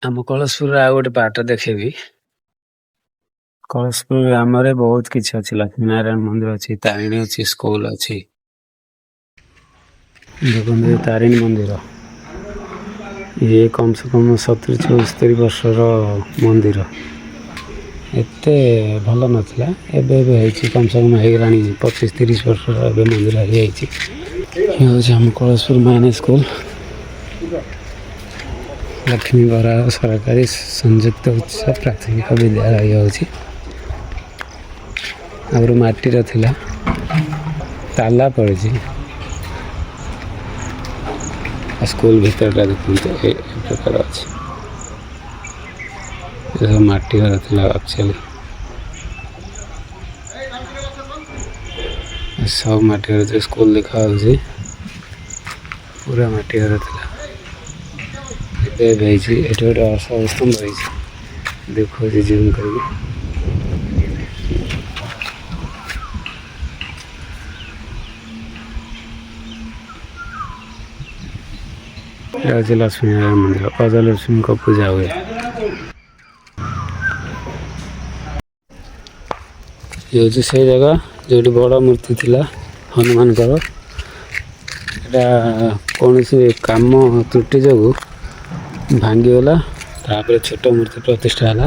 ଆମ କଳସପୁରରେ ଆଉ ଗୋଟେ ପାର୍ଟ ଦେଖେଇବି। କଳସପୁରରେ ଆମର ବହୁତ କିଛି ଅଛି। ଲକ୍ଷ୍ମୀନାରାୟଣ ମନ୍ଦିର ଅଛି, ତାରିଣୀ ଅଛି, ସ୍କୁଲ ଅଛି। ଦେଖନ୍ତୁ ତାରିଣୀ ମନ୍ଦିର, ଇଏ କମ ସେ କମ 70-74 ବର୍ଷର ମନ୍ଦିର। ଏତେ ଭଲ ନଥିଲା, ଏବେ ହେଇଛି, କମ ସେ କମ ହେଇଗଲାଣି 25-30 ବର୍ଷର ଏବେ ମନ୍ଦିର ହେଇଯାଇଛି। ଇଏ ହେଉଛି ଆମ କଳସପୁର ମାଇନ ସ୍କୁଲ, ଲକ୍ଷ୍ମୀ ବରାଳ ସରକାରୀ ସଂଯୁକ୍ତ ଉଚ୍ଚ ପ୍ରାଥମିକ ବିଦ୍ୟାଳୟ ହେଉଛି। ଆଗରୁ ମାଟିର ଥିଲା, ତାଲା ପଡ଼ିଛି। ସ୍କୁଲ ଭିତରଟା ଦେଖନ୍ତୁ ଏ ପ୍ରକାର ଅଛି। ମାଟି ଘର ଥିଲା ଆକ୍ଚୁଆଲି, ସବୁ ମାଟି ଘର ଥିଲା। ସ୍କୁଲ ଦେଖାଯାଉଛି, ପୁରା ମାଟି ଘର ଥିଲା। ଏବେ ହେଇଛି, ଏଠି ଗୋଟେ ଅଶୋକ ସ୍ତମ୍ଭ ହେଇଛି, ଦେଖୁଛି ଜୁମ୍ କରିକି। এটা হচ্ছে লক্ষ্মীনারায়ণ মন্দির, অজলক্ষ্মীଙ୍କ ପୂଜା ହୁଏ। ଇଏ ହେଉଛି ସେଇ ଜାଗା ଯେଉଁଠି ବଡ଼ ମୂର୍ତ୍ତି ଥିଲା ହନୁମାନଙ୍କର। ଏଇଟା କୌଣସି କାମ ତ୍ରୁଟି ଯୋଗୁଁ ଭାଙ୍ଗିଗଲା, ତାପରେ ଛୋଟ ମୂର୍ତ୍ତି ପ୍ରତିଷ୍ଠା ହେଲା।